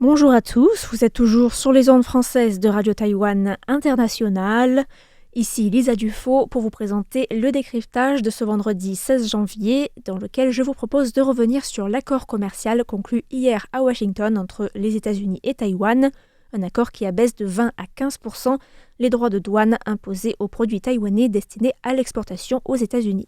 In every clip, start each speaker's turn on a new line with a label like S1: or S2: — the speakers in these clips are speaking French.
S1: Bonjour à tous, vous êtes toujours sur les ondes françaises de Radio Taïwan International. Ici Lisa Dufaux pour vous présenter le décryptage de ce vendredi 16 janvier dans lequel je vous propose de revenir sur l'accord commercial conclu hier à Washington entre les États-Unis et Taïwan, un accord qui abaisse de 20 à 15% les droits de douane imposés aux produits taïwanais destinés à l'exportation aux États-Unis.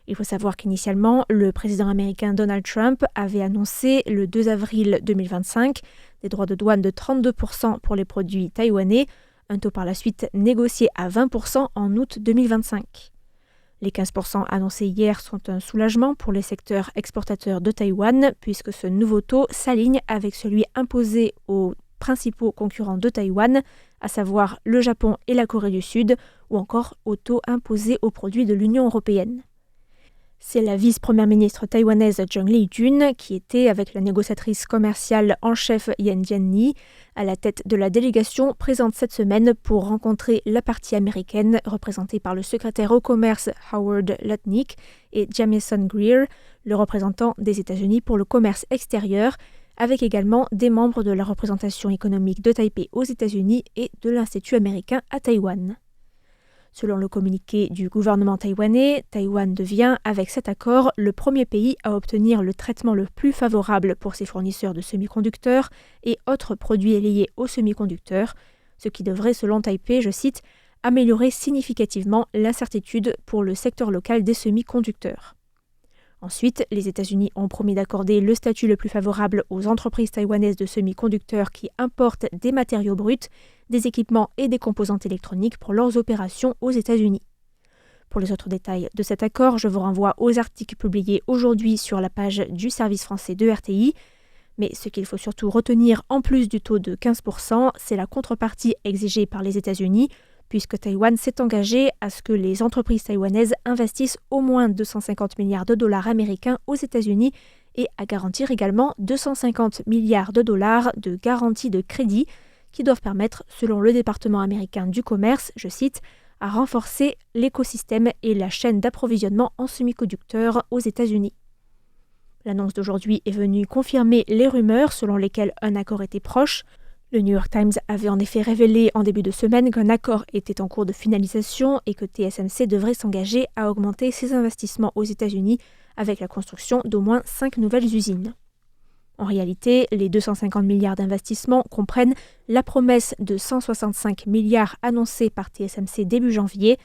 S1: Il faut savoir qu'initialement, le président américain Donald Trump avait annoncé le 2 avril 2025 des droits de douane de 32% pour les produits taïwanais, un taux par la suite négocié à 20% en août 2025. Les 15% annoncés hier sont un soulagement pour les secteurs exportateurs de Taïwan, puisque ce nouveau taux s'aligne avec celui imposé aux principaux concurrents de Taïwan, à savoir le Japon et la Corée du Sud, ou encore au taux imposé aux produits de l'Union européenne. C'est la vice-première ministre taïwanaise Zheng Li-jun qui était, avec la négociatrice commerciale en chef Yan Jianni, à la tête de la délégation présente cette semaine pour rencontrer la partie américaine représentée par le secrétaire au commerce Howard Lutnick et Jamieson Greer, le représentant des États-Unis pour le commerce extérieur, avec également des membres de la représentation économique de Taipei aux États-Unis et de l'Institut américain à Taïwan. Selon le communiqué du gouvernement taïwanais, Taïwan devient, avec cet accord, le premier pays à obtenir le traitement le plus favorable pour ses fournisseurs de semi-conducteurs et autres produits liés aux semi-conducteurs, ce qui devrait, selon Taipei, je cite, « améliorer significativement l'incertitude pour le secteur local des semi-conducteurs ». Ensuite, les États-Unis ont promis d'accorder le statut le plus favorable aux entreprises taïwanaises de semi-conducteurs qui importent des matériaux bruts, des équipements et des composantes électroniques pour leurs opérations aux États-Unis. Pour les autres détails de cet accord, je vous renvoie aux articles publiés aujourd'hui sur la page du service français de RTI. Mais ce qu'il faut surtout retenir en plus du taux de 15%, c'est la contrepartie exigée par les États-Unis, puisque Taïwan s'est engagé à ce que les entreprises taïwanaises investissent au moins 250 milliards de dollars américains aux États-Unis et à garantir également 250 milliards de dollars de garanties de crédit qui doivent permettre, selon le département américain du commerce, je cite, à renforcer l'écosystème et la chaîne d'approvisionnement en semi-conducteurs aux États-Unis. L'annonce d'aujourd'hui est venue confirmer les rumeurs selon lesquelles un accord était proche. Le New York Times avait en effet révélé en début de semaine qu'un accord était en cours de finalisation et que TSMC devrait s'engager à augmenter ses investissements aux États-Unis avec la construction d'au moins 5 nouvelles usines. En réalité, les 250 milliards d'investissements comprennent la promesse de 165 milliards annoncée par TSMC début janvier,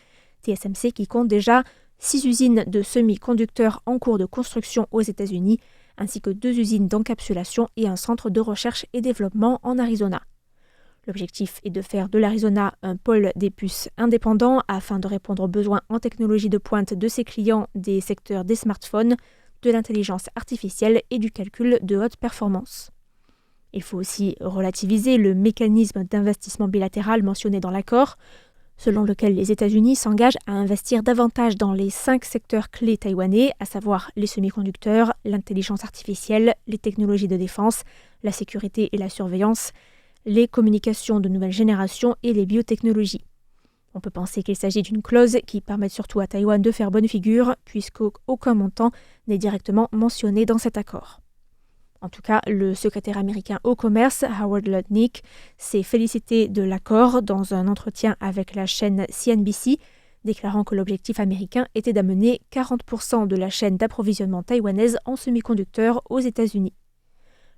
S1: TSMC qui compte déjà 6 usines de semi-conducteurs en cours de construction aux États-Unis, ainsi que 2 usines d'encapsulation et un centre de recherche et développement en Arizona. L'objectif est de faire de l'Arizona un pôle des puces indépendant afin de répondre aux besoins en technologie de pointe de ses clients des secteurs des smartphones, de l'intelligence artificielle et du calcul de haute performance. Il faut aussi relativiser le mécanisme d'investissement bilatéral mentionné dans l'accord, selon lequel les États-Unis s'engagent à investir davantage dans les 5 secteurs clés taïwanais, à savoir les semi-conducteurs, l'intelligence artificielle, les technologies de défense, la sécurité et la surveillance, les communications de nouvelle génération et les biotechnologies. On peut penser qu'il s'agit d'une clause qui permet surtout à Taïwan de faire bonne figure, puisqu'aucun montant n'est directement mentionné dans cet accord. En tout cas, le secrétaire américain au commerce, Howard Lutnick, s'est félicité de l'accord dans un entretien avec la chaîne CNBC, déclarant que l'objectif américain était d'amener 40% de la chaîne d'approvisionnement taïwanaise en semi-conducteurs aux États-Unis.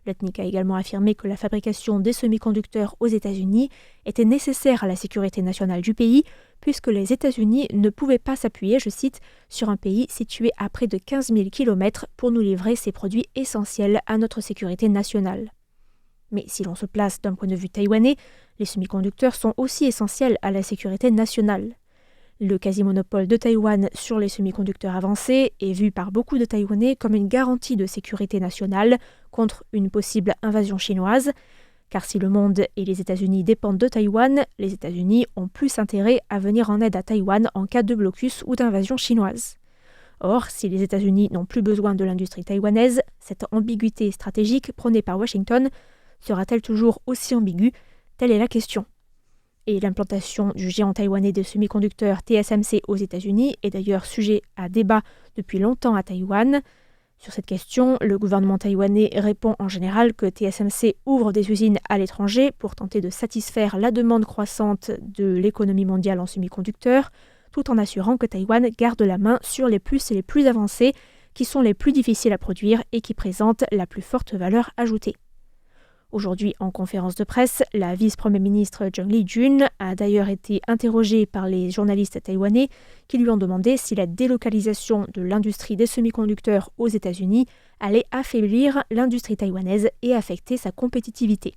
S1: Lutnick a également affirmé que la fabrication des semi-conducteurs aux États-Unis était nécessaire à la sécurité nationale du pays, puisque les États-Unis ne pouvaient pas s'appuyer, je cite, sur un pays situé à près de 15 000 km pour nous livrer ces produits essentiels à notre sécurité nationale. Mais si l'on se place d'un point de vue taïwanais, les semi-conducteurs sont aussi essentiels à la sécurité nationale. Le quasi-monopole de Taïwan sur les semi-conducteurs avancés est vu par beaucoup de Taïwanais comme une garantie de sécurité nationale contre une possible invasion chinoise, car si le monde et les États-Unis dépendent de Taïwan, les États-Unis ont plus intérêt à venir en aide à Taïwan en cas de blocus ou d'invasion chinoise. Or, si les États-Unis n'ont plus besoin de l'industrie taïwanaise, cette ambiguïté stratégique prônée par Washington sera-t-elle toujours aussi ambiguë ? Telle est la question. Et l'implantation du géant taïwanais de semi-conducteurs TSMC aux États-Unis est d'ailleurs sujet à débat depuis longtemps à Taïwan. Sur cette question, le gouvernement taïwanais répond en général que TSMC ouvre des usines à l'étranger pour tenter de satisfaire la demande croissante de l'économie mondiale en semi-conducteurs, tout en assurant que Taïwan garde la main sur les puces les plus avancées, qui sont les plus difficiles à produire et qui présentent la plus forte valeur ajoutée. Aujourd'hui, en conférence de presse, la vice-première ministre Zheng Lijun a d'ailleurs été interrogée par les journalistes taïwanais qui lui ont demandé si la délocalisation de l'industrie des semi-conducteurs aux États-Unis allait affaiblir l'industrie taïwanaise et affecter sa compétitivité.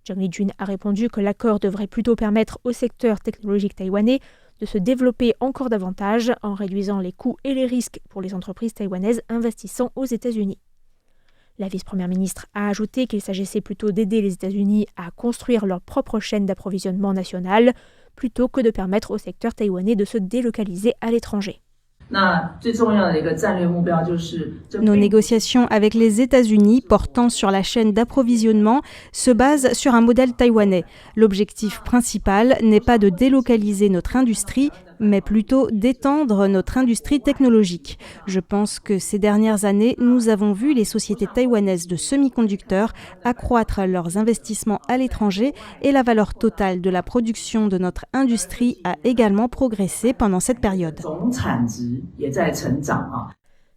S1: Zheng Lijun a répondu que l'accord devrait plutôt permettre au secteur technologique taïwanais de se développer encore davantage en réduisant les coûts et les risques pour les entreprises taïwanaises investissant aux États-Unis. La vice-première ministre a ajouté qu'il s'agissait plutôt d'aider les États-Unis à construire leur propre chaîne d'approvisionnement nationale plutôt que de permettre au secteur taïwanais de se délocaliser à l'étranger.
S2: Nos négociations avec les États-Unis portant sur la chaîne d'approvisionnement se basent sur un modèle taïwanais. L'objectif principal n'est pas de délocaliser notre industrie, mais plutôt d'étendre notre industrie technologique. Je pense que ces dernières années, nous avons vu les sociétés taïwanaises de semi-conducteurs accroître leurs investissements à l'étranger et la valeur totale de la production de notre industrie a également progressé pendant cette période.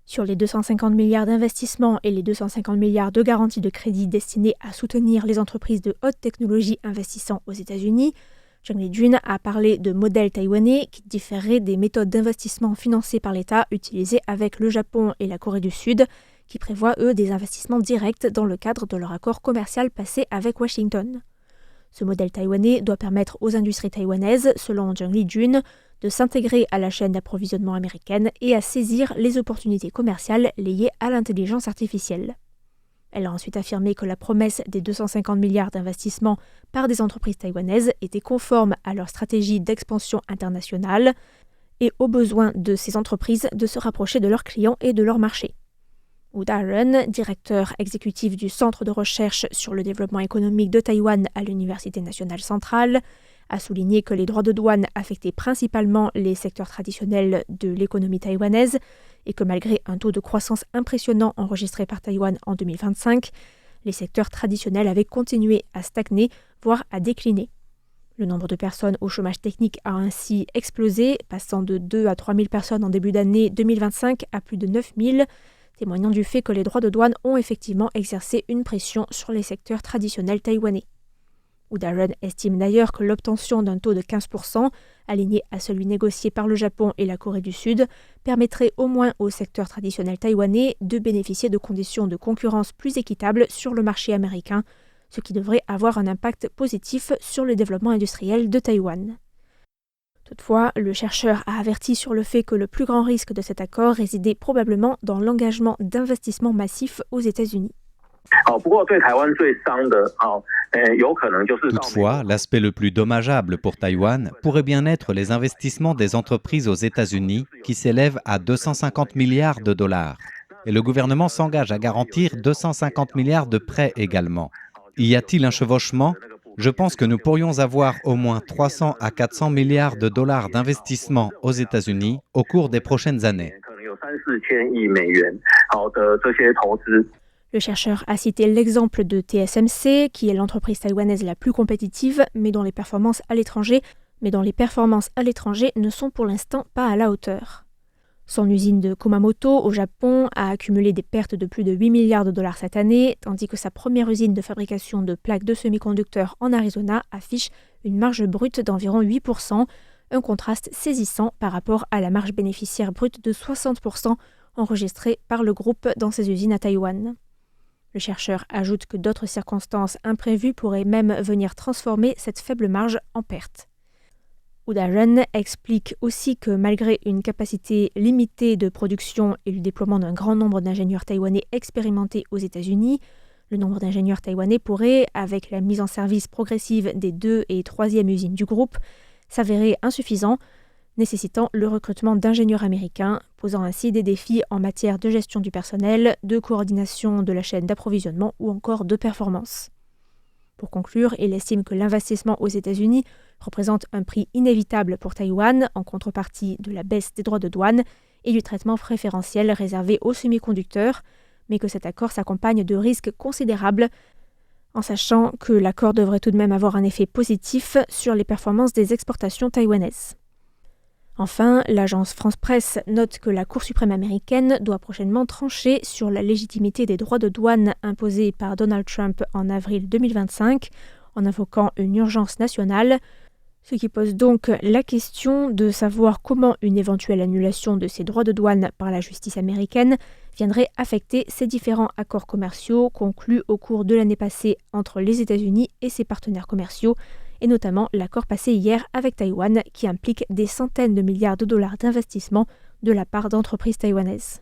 S1: Sur les 250 milliards d'investissements et les 250 milliards de garanties de crédit destinés à soutenir les entreprises de haute technologie investissant aux États-Unis, Zheng Lijun a parlé de modèles taïwanais qui différeraient des méthodes d'investissement financées par l'État utilisées avec le Japon et la Corée du Sud, qui prévoient, eux, des investissements directs dans le cadre de leur accord commercial passé avec Washington. Ce modèle taïwanais doit permettre aux industries taïwanaises, selon Zheng Lijun, de s'intégrer à la chaîne d'approvisionnement américaine et à saisir les opportunités commerciales liées à l'intelligence artificielle. Elle a ensuite affirmé que la promesse des 250 milliards d'investissements par des entreprises taïwanaises était conforme à leur stratégie d'expansion internationale et au besoin de ces entreprises de se rapprocher de leurs clients et de leur marché. Wu Daren, directeur exécutif du Centre de recherche sur le développement économique de Taïwan à l'Université nationale centrale, a souligné que les droits de douane affectaient principalement les secteurs traditionnels de l'économie taïwanaise et que malgré un taux de croissance impressionnant enregistré par Taïwan en 2025, les secteurs traditionnels avaient continué à stagner, voire à décliner. Le nombre de personnes au chômage technique a ainsi explosé, passant de 2 à 3 000 personnes en début d'année 2025 à plus de 9 000, témoignant du fait que les droits de douane ont effectivement exercé une pression sur les secteurs traditionnels taïwanais. Wu Daren estime d'ailleurs que l'obtention d'un taux de 15%, aligné à celui négocié par le Japon et la Corée du Sud, permettrait au moins au secteur traditionnel taïwanais de bénéficier de conditions de concurrence plus équitables sur le marché américain, ce qui devrait avoir un impact positif sur le développement industriel de Taïwan. Toutefois, le chercheur a averti sur le fait que le plus grand risque de cet accord résidait probablement dans l'engagement d'investissements massifs aux États-Unis.
S3: Toutefois, l'aspect le plus dommageable pour Taïwan pourrait bien être les investissements des entreprises aux États-Unis qui s'élèvent à 250 milliards de dollars. Et le gouvernement s'engage à garantir 250 milliards de prêts également. Y a-t-il un chevauchement ? Je pense que nous pourrions avoir au moins 300 à 400 milliards de dollars d'investissements aux États-Unis au cours des prochaines années.
S1: Le chercheur a cité l'exemple de TSMC, qui est l'entreprise taïwanaise la plus compétitive, mais dont les performances à l'étranger ne sont pour l'instant pas à la hauteur. Son usine de Kumamoto, au Japon, a accumulé des pertes de plus de 8 milliards de dollars cette année, tandis que sa première usine de fabrication de plaques de semi-conducteurs en Arizona affiche une marge brute d'environ 8%, un contraste saisissant par rapport à la marge bénéficiaire brute de 60% enregistrée par le groupe dans ses usines à Taïwan. Le chercheur ajoute que d'autres circonstances imprévues pourraient même venir transformer cette faible marge en perte. Wu Daren explique aussi que malgré une capacité limitée de production et le déploiement d'un grand nombre d'ingénieurs taïwanais expérimentés aux États-Unis, le nombre d'ingénieurs taïwanais pourrait, avec la mise en service progressive des 2e et 3e usines du groupe, s'avérer insuffisant, nécessitant le recrutement d'ingénieurs américains, posant ainsi des défis en matière de gestion du personnel, de coordination de la chaîne d'approvisionnement ou encore de performance. Pour conclure, il estime que l'investissement aux États-Unis représente un prix inévitable pour Taïwan en contrepartie de la baisse des droits de douane et du traitement préférentiel réservé aux semi-conducteurs, mais que cet accord s'accompagne de risques considérables, en sachant que l'accord devrait tout de même avoir un effet positif sur les performances des exportations taïwanaises. Enfin, l'agence France Presse note que la Cour suprême américaine doit prochainement trancher sur la légitimité des droits de douane imposés par Donald Trump en avril 2025, en invoquant une urgence nationale, ce qui pose donc la question de savoir comment une éventuelle annulation de ces droits de douane par la justice américaine viendrait affecter ces différents accords commerciaux conclus au cours de l'année passée entre les États-Unis et ses partenaires commerciaux, et notamment l'accord passé hier avec Taïwan qui implique des centaines de milliards de dollars d'investissement de la part d'entreprises taïwanaises.